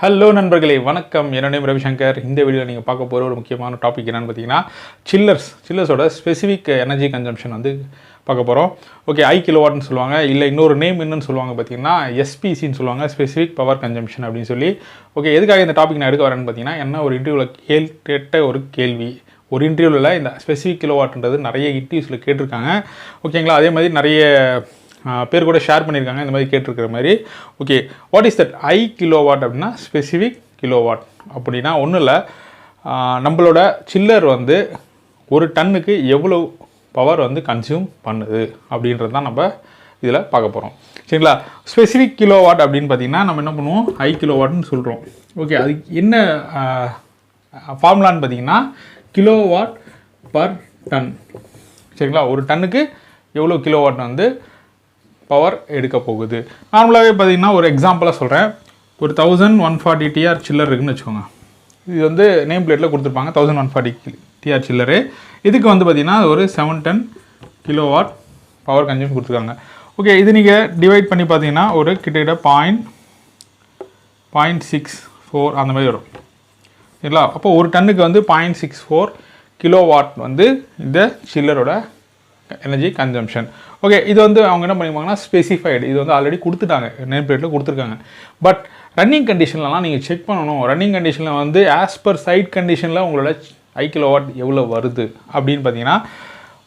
Hello நண்பர்களே, வணக்கம். என்னோட நேம் ரவிசங்கர். இந்த வீடியோவில் நீங்கள் பார்க்க போகிற ஒரு முக்கியமான டாபிக் என்னென்னு பார்த்தீங்கன்னா சில்லர்ஸோட ஸ்பெசிஃபிக் எனர்ஜி கன்சம்ஷன் வந்து பார்க்க போகிறோம். ஓகே, ஐ கிலோவாட்னு சொல்லுவாங்க, இல்லை இன்னொரு நேம் என்னன்னு சொல்லுவாங்க பார்த்தீங்கன்னா எஸ்பிசின்னு சொல்லுவாங்க, ஸ்பெசிஃபிக் பவர் கன்சம்ஷன் அப்படின்னு சொல்லி. ஓகே, எதுக்காக இந்த டாபிக் நான் எடுக்க வரேன்னு பார்த்தீங்கன்னா, என்ன ஒரு இன்டர்வியூவில் கேட்ட ஒரு கேள்வி. ஒரு இன்டர்வியூவில் இந்த ஸ்பெசிஃபிக் கிலோவாட்ன்றது நிறைய இன்டர்வியூஸில் கேட்டிருக்காங்க. ஓகேங்களா, அதே மாதிரி நிறைய பேர் கூட ஷேர் பண்ணியிருக்காங்க இந்த மாதிரி கேட்டிருக்கிற மாதிரி. Okay, what is that I kilowatt அப்படின்னா ஸ்பெசிஃபிக் கிலோவாட் அப்படின்னா ஒன்றும் இல்லை, நம்மளோட சில்லர் வந்து ஒரு டன்னுக்கு எவ்வளோ பவர் வந்து கன்சியூம் பண்ணுது அப்படின்றது தான் நம்ம இதில் பார்க்க போகிறோம். சரிங்களா, ஸ்பெசிஃபிக் கிலோவாட் அப்படின்னு பார்த்தீங்கன்னா நம்ம என்ன பண்ணுவோம், ஐ கிலோவாட்னு சொல்கிறோம். ஓகே, அதுக்கு என்ன ஃபார்முலான்னு பார்த்தீங்கன்னா கிலோவாட் பர் டன். சரிங்களா, ஒரு டன்னுக்கு எவ்வளோ கிலோவாட் வந்து பவர் எடுக்க போகுது. நார்மலாகவே பார்த்தீங்கன்னா ஒரு எக்ஸாம்பிளாக சொல்கிறேன், ஒரு 1140 டிஆர் சில்லர் இருக்குதுன்னு வச்சுக்கோங்க. இது வந்து நேம் பிளேட்டில் கொடுத்துருப்பாங்க 1140 டிஆர் சில்லரு. இதுக்கு வந்து பார்த்திங்கன்னா ஒரு 710 கிலோவாட் பவர் கன்சியூம் கொடுத்துருக்காங்க. ஓகே, இது நீங்கள் டிவைட் பண்ணி பார்த்தீங்கன்னா ஒரு கிட்டத்தட்ட 0.64 அந்த மாதிரி வரும். சரிங்களா, அப்போ ஒரு டன்னுக்கு வந்து 0.64 கிலோவாட் வந்து இந்த சில்லரோட எனர்ஜி கன்சம்ஷன். ஓகே, இது வந்து அவங்க என்ன பண்ணிப்பாங்கன்னா ஸ்பெசிஃபைடு, இது வந்து ஆல்ரெடி கொடுத்துட்டாங்க, நேம் பிளேட்டில் கொடுத்துருக்காங்க. பட் ரன்னிங் கண்டிஷன்லலாம் நீங்கள் செக் பண்ணணும். ரன்னிங் கண்டிஷனில் வந்து ஆஸ் பர் சைட் கண்டிஷனில் உங்களோட ஐ கிலோவாட் எவ்வளோ வருது அப்படின்னு பார்த்தீங்கன்னா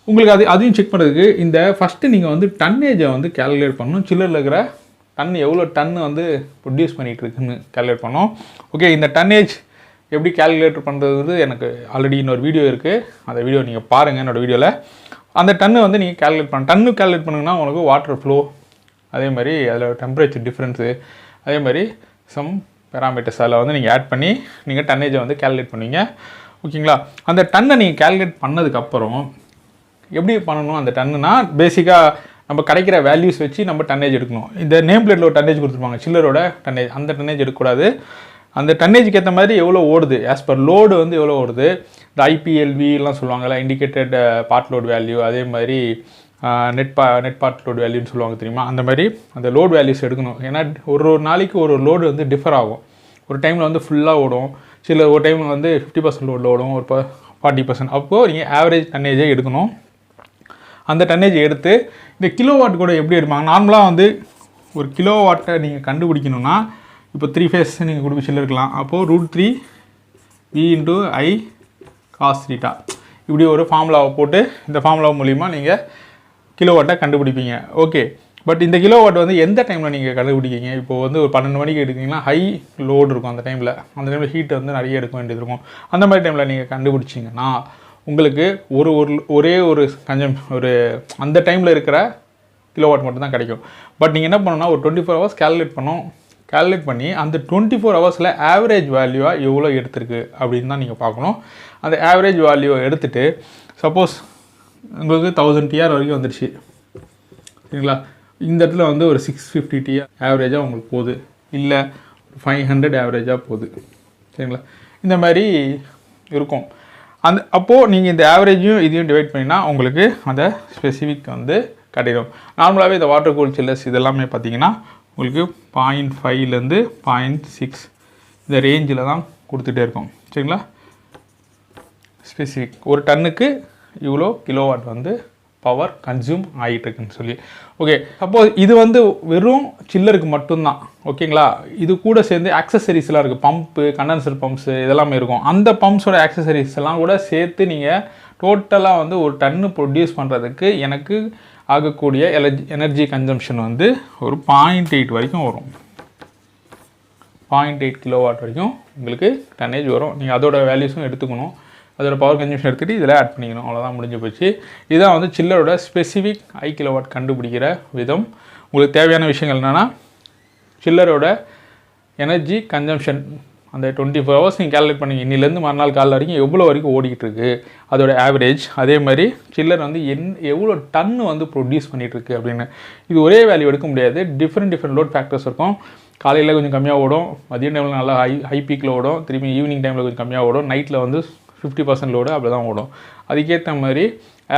உங்களுக்கு அதையும் செக் பண்ணுறதுக்கு இந்த ஃபஸ்ட்டு நீங்கள் வந்து டன்னேஜை வந்து கேல்குலேட் பண்ணணும். சில்லரில் இருக்கிற எவ்வளோ டன்னு வந்து ப்ரொடியூஸ் பண்ணிகிட்டு இருக்குன்னு கேல்குலேட் பண்ணணும். ஓகே, இந்த டன்னேஜ் எப்படி கேல்குலேட் பண்ணுறது எனக்கு ஆல்ரெடி இன்னொரு வீடியோ இருக்குது, அந்த வீடியோ நீங்கள் பாருங்கள். என்னோடய வீடியோவில் அந்த டன்னு வந்து நீங்கள் கேல்குலேட் பண்ணிங்கன்னா உங்களுக்கு வாட்டர் ஃப்ளோ, அதே மாதிரி அதில் டெம்பரேச்சர் டிஃப்ரென்ஸு, அதே மாதிரி சம் பேராமீட்டர்ஸ் அதில் வந்து நீங்கள் ஆட் பண்ணி நீங்கள் டன்னேஜை வந்து கேல்குலேட் பண்ணுவீங்க. ஓகேங்களா, அந்த டன்னை நீங்கள் கேல்குலேட் பண்ணதுக்கப்புறம் எப்படி பண்ணணும், அந்த டன்னுனா பேசிக்காக நம்ம கிடைக்கிற வேல்யூஸ் வச்சு நம்ம டன்னேஜ் எடுக்கணும். இந்த நேம் பிளேட்டில் ஒரு டன்னேஜ் கொடுத்துருப்பாங்க, சில்லரோட டன்னேஜ், அந்த டன்னேஜ் எடுக்கக்கூடாது. அந்த டன்னேஜுக்கு ஏற்ற மாதிரி எவ்வளோ ஓடுது, ஆஸ் பர் லோடு வந்து எவ்வளோ ஓடுது, இந்த ஐபிஎல்விலாம் சொல்லுவாங்கள்ல, இண்டிகேட்டட் பார்ட் லோட் வேல்யூ, அதே மாதிரி நெட் பார்ட் லோட் வேல்யூன்னு சொல்லுவாங்க தெரியுமா, அந்த மாதிரி அந்த லோட் வேல்யூஸ் எடுக்கணும். ஏன்னா ஒரு நாளைக்கு ஒரு லோடு வந்து டிஃபர் ஆகும். ஒரு டைமில் வந்து ஃபுல்லாக ஓடும், ஒரு டைமில் வந்து 50% லோடில் ஓடும், ஒரு 40%. அப்போது நீங்கள் ஆவரேஜ் டன்னேஜே எடுக்கணும். அந்த டன்னேஜ் எடுத்து இந்த கிலோவாட் கூட எப்படி எடுப்பாங்க, நார்மலாக வந்து ஒரு கிலோவாட்டை நீங்கள் கண்டுபிடிக்கணும்னா இப்போ 3 ஃபேஸ் நீங்கள் கொடுப்பி இருக்கலாம். அப்போது √3 V × I cos θ இப்படி ஒரு ஃபார்முலாவை போட்டு இந்த ஃபார்முலா மூலிமா நீங்கள் கிலோவாட்டை கண்டுபிடிப்பீங்க. ஓகே, பட் இந்த கிலோவாட் வந்து எந்த டைமில் நீங்கள் கண்டுபிடிக்கிங்க, இப்போ வந்து ஒரு 12 மணிக்கு எடுக்கிங்கன்னா ஹை லோடு இருக்கும், அந்த டைமில் ஹீட் வந்து நிறைய எடுக்க வேண்டியது இருக்கும். அந்த மாதிரி டைமில் நீங்கள் கண்டுபிடிச்சிங்கன்னா உங்களுக்கு ஒரே ஒரு அந்த டைமில் இருக்கிற கிலோவாட் மட்டும் தான் கிடைக்கும். பட் நீங்கள் என்ன பண்ணணும்னா ஒரு 24 ஹவர்ஸ் கேல்குலேட் பண்ணி அந்த 24 ஹவர்ஸில் ஆவரேஜ் வேல்யூவாக எவ்வளோ எடுத்திருக்கு அப்படின்னு தான் நீங்கள் பார்க்கணும். அந்த ஆவரேஜ் வேல்யூவை எடுத்துகிட்டு சப்போஸ் உங்களுக்கு 1000 டிஆர் வரைக்கும் வந்துடுச்சு, சரிங்களா, இந்த இடத்துல வந்து ஒரு 650 டிஆர் ஆவரேஜாக உங்களுக்கு போகுது, இல்லை 500 ஆவரேஜாக போகுது, சரிங்களா, இந்த மாதிரி இருக்கும். அப்போது நீங்கள் இந்த ஆவரேஜையும் இதையும் டிவைட் பண்ணினா உங்களுக்கு அந்த ஸ்பெசிஃபிக் வந்து கிடைக்கும். நார்மலாகவே இந்த வாட்டர் கூல் சில்லர்ஸ் இதெல்லாமே பார்த்தீங்கன்னா உங்களுக்கு 0.5லேருந்து 0.6 இந்த ரேஞ்சில் தான் கொடுத்துட்டே இருக்கும். சரிங்களா, ஸ்பெசிஃபிக் ஒரு டன்னுக்கு இவ்வளோ கிலோவாட் வந்து பவர் கன்சியூம் ஆகிட்டுருக்குன்னு சொல்லி. ஓகே, சப்போஸ் இது வந்து வெறும் சில்லருக்கு மட்டும்தான். ஓகேங்களா, இது கூட சேர்ந்து ஆக்சசரிஸ்லாம் இருக்குது, பம்ப்பு, கண்டென்சர் பம்ப்ஸு இதெல்லாமே இருக்கும். அந்த பம்ப்ஸோட ஆக்சசரிஸ் எல்லாம் கூட சேர்த்து நீங்கள் டோட்டலாக வந்து ஒரு டன்னு ப்ரொடியூஸ் பண்ணுறதுக்கு எனக்கு ஆகக்கூடிய எனர்ஜி கன்சம்ஷன் வந்து ஒரு 0.8 வரைக்கும் வரும். 0.8 கிலோவாட் வரைக்கும் உங்களுக்கு டன்னேஜ் வரும். நீங்கள் அதோட வேல்யூஸும் எடுத்துக்கணும், அதோட பவர் கன்சம்ஷன் எடுத்துகிட்டு இதில் ஆட் பண்ணிக்கணும். அவ்வளோதான், முடிஞ்சு போச்சு. இதுதான் வந்து சில்லரோட ஸ்பெசிஃபிக் ஐ கிலோவாட் கண்டுபிடிக்கிற விதம். உங்களுக்கு தேவையான விஷயங்கள் என்னென்னா சில்லரோட எனர்ஜி கன்சம்ஷன் அந்த 24 ஹவர்ஸ் நீங்கள் கேல்குலேட் பண்ணிங்க, இன்னிலேருந்து மறுநாள் காலையில் வரைக்கும் எவ்வளோ வரைக்கும் ஓடிக்கிட்டு இருக்குது அதோட ஆவரேஜ், அதே மாதிரி சில்லர் வந்து எவ்வளோ டன்னு வந்து ப்ரொடியூஸ் பண்ணிகிட்ருக்கு அப்படின்னு. இது ஒரே வேல்யூ எடுக்க முடியாது, டிஃப்ரெண்ட் லோட் ஃபேக்டர்ஸ் இருக்கும். காலையில் கொஞ்சம் கம்மியாக ஓடும், மதியம் டைமில் நல்லா ஹை பீக்கில் ஓடும், திரும்பி ஈவினிங் டைமில் கொஞ்சம் கம்மியாக ஓடும், நைட்டில் வந்து 50% லோடு அப்படி தான் ஓடும். அதுக்கேற்ற மாதிரி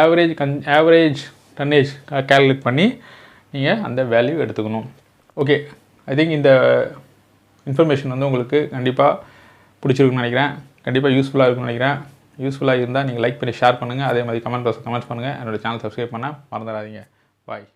ஆவரேஜ் டன்னேஜ் கேல்குலேட் பண்ணி நீங்கள் அந்த வேல்யூ எடுத்துக்கணும். ஓகே, ஐ திங்க் இந்த இன்ஃபர்மேஷன் வந்து உங்களுக்கு கண்டிப்பாக பிடிச்சிருக்குன்னு நினைக்கிறேன். கண்டிப்பாக யூஸ்ஃபுல்லாக இருக்குன்னு நினைக்கிறேன். யூஸ்ஃபுல்லாக இருந்தால் நீங்கள் லைக் பண்ணி ஷேர் பண்ணுங்கள். அதே மாதிரி கமெண்ட்ஸ் பண்ணுங்கள். என்னோடய சேனல் சப்ஸ்கிரைப் பண்ண மறந்துடாதீங்க. பாய்.